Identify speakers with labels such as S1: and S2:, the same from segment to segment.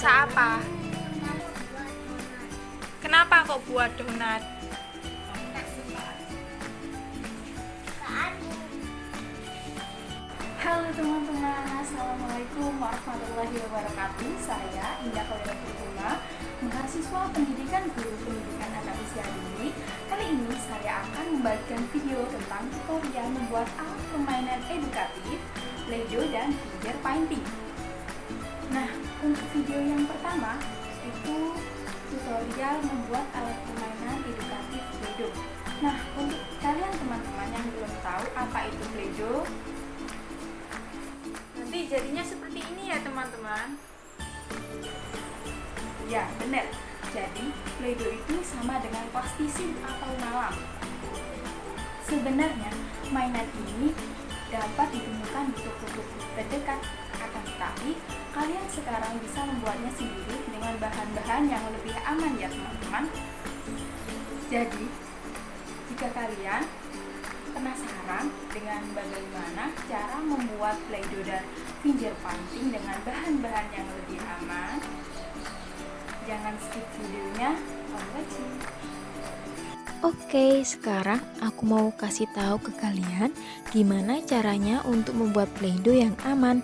S1: masak apa? Kenapa kok buat donat?
S2: Halo teman-teman, Assalamualaikum warahmatullahi wabarakatuh. Saya Indah Khairul, mahasiswa pendidikan guru pendidikan anak usia dini. Kali ini saya akan membagikan video tentang tutorial membuat alat permainan edukatif, Play-Doh dan finger painting. Nah, untuk video yang pertama itu tutorial membuat alat permainan edukatif Play-Doh. Nah, untuk kalian teman-teman yang belum tahu apa itu Play-Doh,
S1: Nanti jadinya seperti ini ya teman-teman.
S2: ya, benar. Jadi, Play-Doh itu sama dengan plastisi atau malam. Sebenarnya, mainan ini dapat ditemukan di toko-toko terdekat. Akan tetapi, kalian sekarang bisa membuatnya sendiri dengan bahan-bahan yang lebih aman ya teman-teman. Jadi, jika kalian penasaran dengan bagaimana cara membuat Play-Doh dan finger painting dengan bahan-bahan yang lebih aman, jangan skip videonya, kamu watching.
S3: Oke, sekarang aku mau kasih tahu ke kalian gimana caranya untuk membuat Play-Doh yang aman.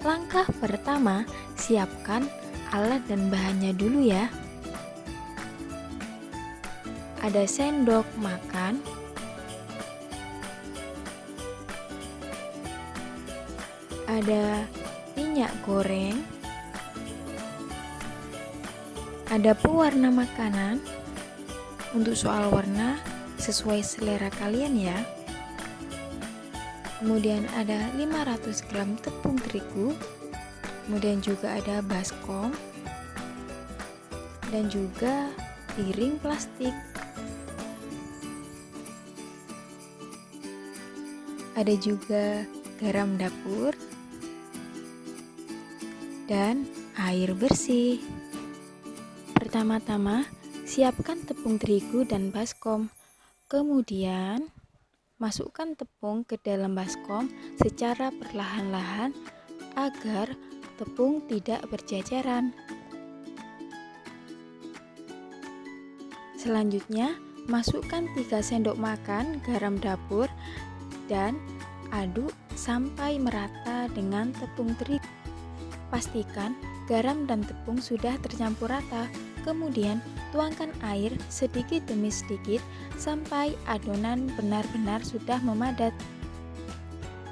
S3: Langkah pertama, siapkan alat dan bahannya dulu ya. Ada sendok makan, ada minyak goreng, ada pewarna makanan. Untuk soal warna sesuai selera kalian ya. Kemudian ada 500 gram tepung terigu, kemudian juga ada baskom dan juga piring plastik. Ada juga garam dapur dan air bersih. Pertama-tama, siapkan tepung terigu dan baskom. Kemudian, masukkan tepung ke dalam baskom secara perlahan-lahan agar tepung tidak berjajaran. Selanjutnya, masukkan 3 sendok makan garam dapur dan aduk sampai merata dengan tepung terigu. Pastikan garam dan tepung sudah tercampur rata. Kemudian, tuangkan air sedikit demi sedikit sampai adonan benar-benar sudah memadat.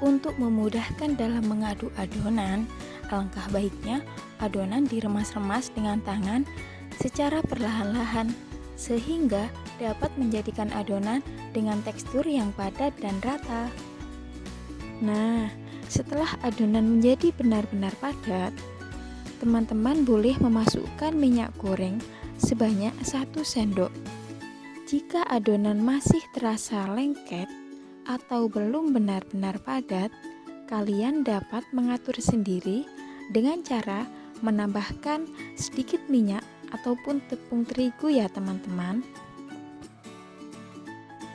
S3: Untuk memudahkan dalam mengaduk adonan, alangkah baiknya adonan diremas-remas dengan tangan secara perlahan-lahan sehingga dapat menjadikan adonan dengan tekstur yang padat dan rata. Nah, setelah adonan menjadi benar-benar padat, teman-teman boleh memasukkan minyak goreng sebanyak 1 sendok. Jika adonan masih terasa lengket atau belum benar-benar padat, kalian dapat mengatur sendiri dengan cara menambahkan sedikit minyak ataupun tepung terigu ya teman-teman.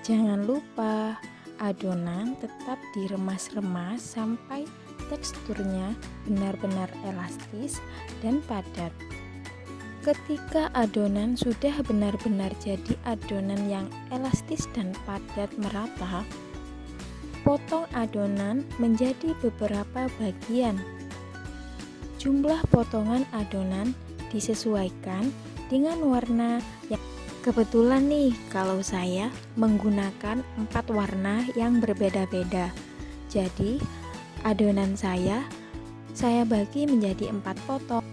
S3: Jangan lupa adonan tetap diremas-remas sampai teksturnya benar-benar elastis dan padat. Ketika adonan sudah benar-benar jadi adonan yang elastis dan padat merata, potong adonan menjadi beberapa bagian. Jumlah potongan adonan disesuaikan dengan warna yang kebetulan nih kalau saya menggunakan 4 warna yang berbeda-beda. Jadi adonan saya bagi menjadi 4 potong.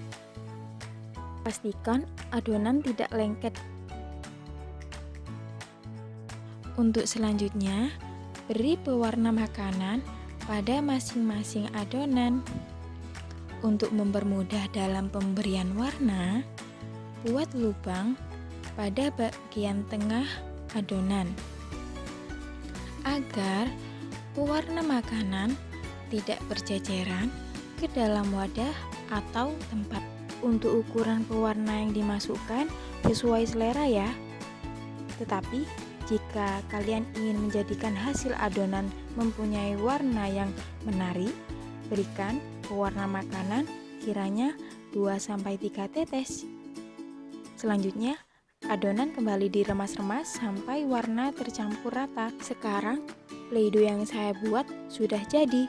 S3: Pastikan adonan tidak lengket. Untuk selanjutnya, beri pewarna makanan pada masing-masing adonan. Untuk mempermudah dalam pemberian warna, buat lubang pada bagian tengah adonan agar pewarna makanan tidak berjajaran ke dalam wadah atau tempat. Untuk ukuran pewarna yang dimasukkan sesuai selera ya. Tetapi jika kalian ingin menjadikan hasil adonan mempunyai warna yang menarik, berikan pewarna makanan kiranya 2-3 tetes. Selanjutnya, adonan kembali diremas-remas sampai warna tercampur rata. Sekarang, Play-Doh yang saya buat sudah jadi.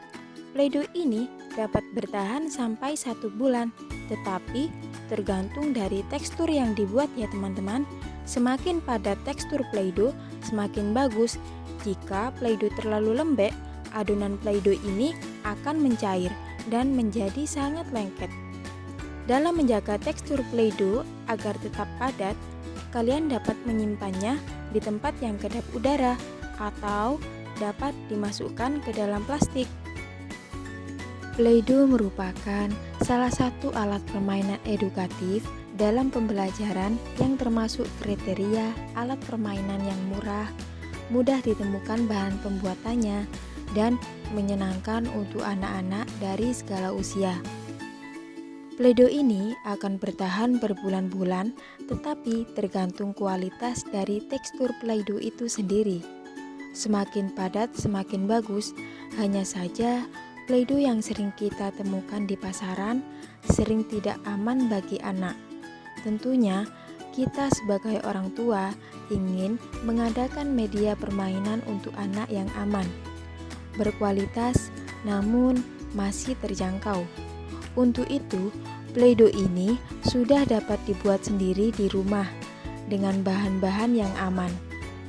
S3: Play-Doh ini dapat bertahan sampai 1 bulan, tetapi tergantung dari tekstur yang dibuat ya teman-teman. Semakin padat tekstur Play-Doh, semakin bagus. Jika Play-Doh terlalu lembek, adonan Play-Doh ini akan mencair dan menjadi sangat lengket. Dalam menjaga tekstur Play-Doh agar tetap padat, kalian dapat menyimpannya di tempat yang kedap udara atau dapat dimasukkan ke dalam plastik. Play-Doh merupakan salah satu alat permainan edukatif dalam pembelajaran yang termasuk kriteria alat permainan yang murah, mudah ditemukan bahan pembuatannya, dan menyenangkan untuk anak-anak dari segala usia. Play-Doh ini akan bertahan berbulan-bulan, tetapi tergantung kualitas dari tekstur Play-Doh itu sendiri. Semakin padat semakin bagus, hanya saja Play-Doh yang sering kita temukan di pasaran sering tidak aman bagi anak. Tentunya, kita sebagai orang tua ingin mengadakan media permainan untuk anak yang aman, berkualitas, namun masih terjangkau. Untuk itu, Play-Doh ini sudah dapat dibuat sendiri di rumah dengan bahan-bahan yang aman.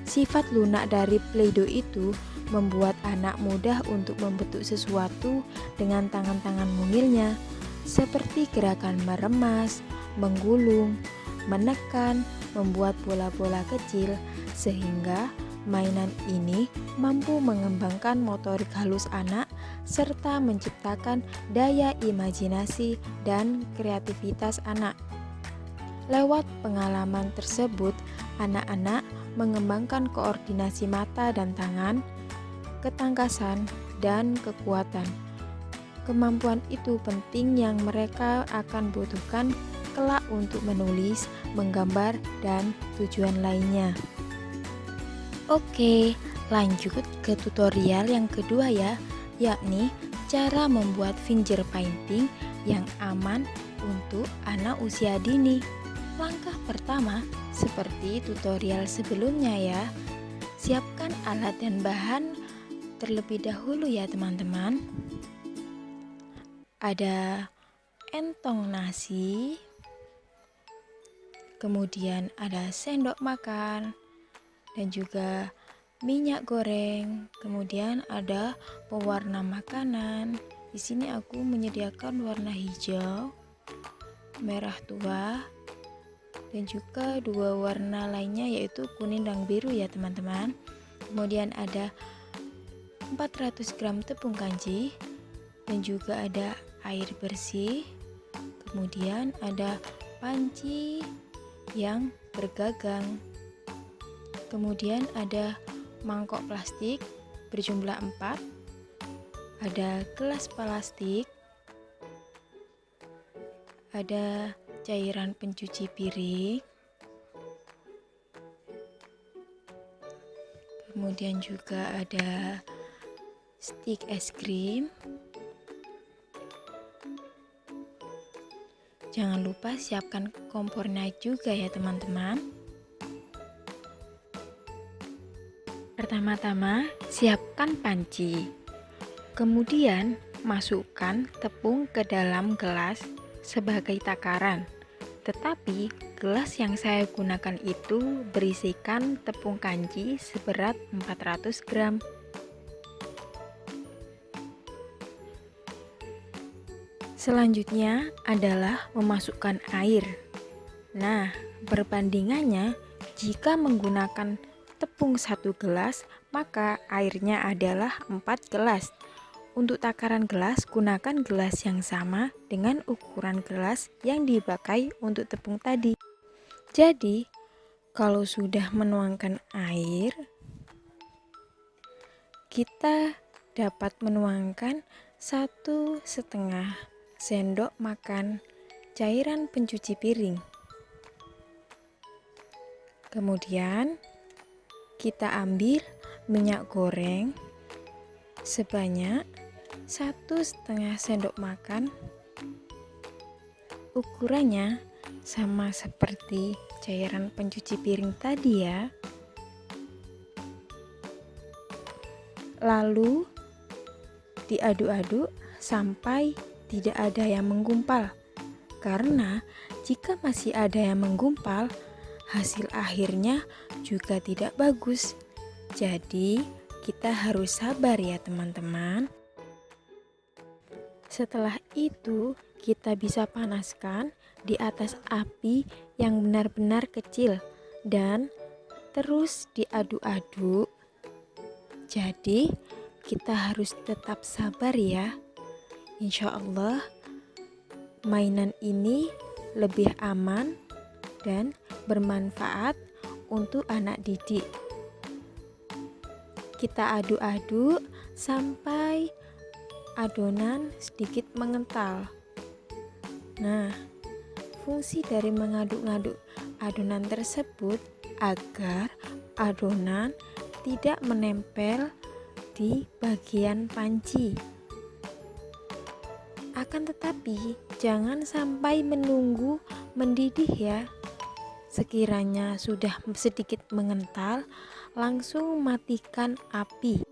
S3: Sifat lunak dari Play-Doh itu membuat anak mudah untuk membentuk sesuatu dengan tangan-tangan mungilnya, seperti gerakan meremas, menggulung, menekan, membuat bola-bola kecil, sehingga mainan ini mampu mengembangkan motorik halus anak serta menciptakan daya imajinasi dan kreativitas anak. Lewat pengalaman tersebut, anak-anak mengembangkan koordinasi mata dan tangan, ketangkasan, dan kekuatan. Kemampuan itu penting yang mereka akan butuhkan kelak untuk menulis, menggambar, dan tujuan lainnya. Oke, lanjut ke tutorial yang kedua ya, yakni cara membuat finger painting yang aman untuk anak usia dini. Langkah pertama, seperti tutorial sebelumnya ya, siapkan alat dan bahan terlebih dahulu ya teman-teman. Ada entong nasi, kemudian ada sendok makan, dan juga minyak goreng, kemudian ada pewarna makanan. Di sini aku menyediakan warna hijau, merah tua, dan juga 2 warna lainnya yaitu kuning dan biru ya teman-teman. Kemudian ada 400 gram tepung kanji, dan juga ada air bersih. Kemudian ada panci yang bergagang. Kemudian ada mangkok plastik berjumlah 4, ada gelas plastik, ada cairan pencuci piring, kemudian juga ada stik es krim. Jangan lupa siapkan kompornya juga ya teman-teman. Pertama-tama, siapkan panci. Kemudian, masukkan tepung ke dalam gelas sebagai takaran. Tetapi, gelas yang saya gunakan itu berisikan tepung kanji seberat 400 gram. Selanjutnya adalah memasukkan air. Nah, perbandingannya jika menggunakan tepung 1 gelas, maka airnya adalah 4 gelas. Untuk takaran gelas, gunakan gelas yang sama dengan ukuran gelas yang dipakai untuk tepung tadi. Jadi, kalau sudah menuangkan air, kita dapat menuangkan 1,5 sendok makan cairan pencuci piring. Kemudian kita ambil minyak goreng sebanyak 1,5 sendok makan Ukurannya sama seperti cairan pencuci piring tadi ya. Lalu diaduk-aduk sampai tidak ada yang menggumpal. Karena jika masih ada yang menggumpal, hasil akhirnya juga tidak bagus. Jadi, kita harus sabar ya teman-teman. Setelah itu, kita bisa panaskan di atas api yang benar-benar kecil dan terus diaduk-aduk. Jadi, kita harus tetap sabar ya. Insya Allah, mainan ini lebih aman dan bermanfaat untuk anak didik. Kita aduk-aduk sampai adonan sedikit mengental. Nah, fungsi dari mengaduk-aduk adonan tersebut agar adonan tidak menempel di bagian panci. Akan tetapi, jangan sampai menunggu mendidih ya. Sekiranya sudah sedikit mengental, langsung matikan api.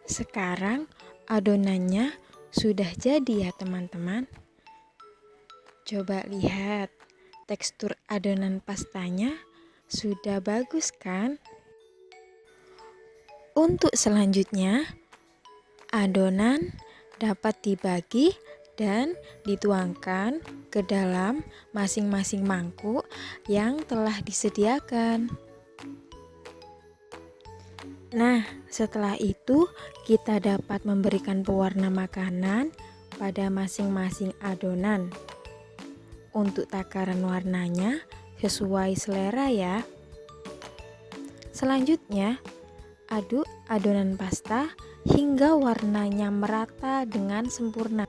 S3: Sekarang adonannya sudah jadi ya teman-teman. Coba lihat, tekstur adonan pastanya sudah bagus kan? Untuk selanjutnya, adonan dapat dibagi dan dituangkan ke dalam masing-masing mangkuk yang telah disediakan. Nah, setelah itu kita dapat memberikan pewarna makanan pada masing-masing adonan. Untuk takaran warnanya sesuai selera ya. Selanjutnya, aduk adonan pasta hingga warnanya merata dengan sempurna.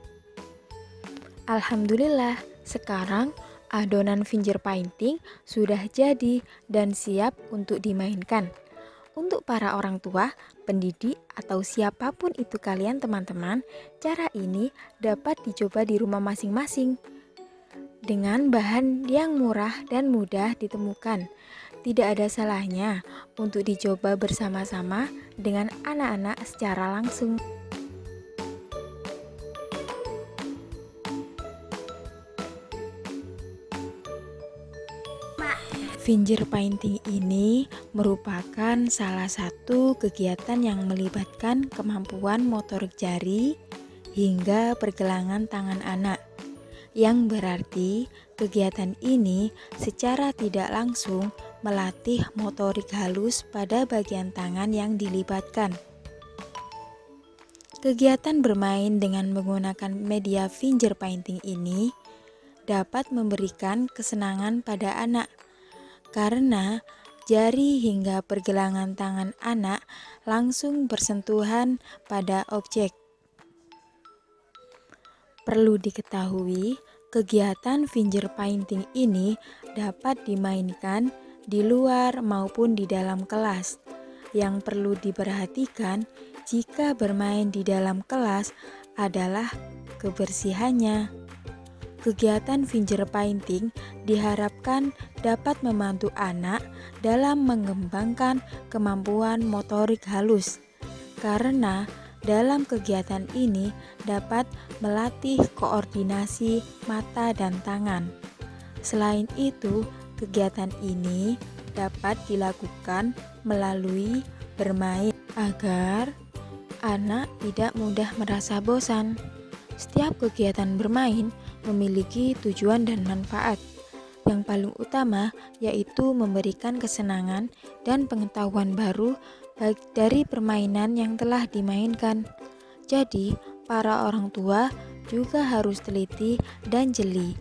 S3: Alhamdulillah, sekarang adonan finger painting sudah jadi dan siap untuk dimainkan. Untuk para orang tua, pendidik, atau siapapun itu kalian teman-teman, cara ini dapat dicoba di rumah masing-masing. Dengan bahan yang murah dan mudah ditemukan, tidak ada salahnya untuk dicoba bersama-sama dengan anak-anak secara langsung. Finger painting ini merupakan salah satu kegiatan yang melibatkan kemampuan motorik jari hingga pergelangan tangan anak, yang berarti kegiatan ini secara tidak langsung melatih motorik halus pada bagian tangan yang dilibatkan. Kegiatan bermain dengan menggunakan media finger painting ini dapat memberikan kesenangan pada anak, karena jari hingga pergelangan tangan anak langsung bersentuhan pada objek. Perlu diketahui, kegiatan finger painting ini dapat dimainkan di luar maupun di dalam kelas. Yang perlu diperhatikan jika bermain di dalam kelas adalah kebersihannya. Kegiatan finger painting diharapkan dapat membantu anak dalam mengembangkan kemampuan motorik halus, karena dalam kegiatan ini dapat melatih koordinasi mata dan tangan. Selain itu, kegiatan ini dapat dilakukan melalui bermain agar anak tidak mudah merasa bosan. Setiap kegiatan bermain memiliki tujuan dan manfaat. Yang paling utama yaitu memberikan kesenangan dan pengetahuan baru dari permainan yang telah dimainkan. Jadi, para orang tua juga harus teliti dan jeli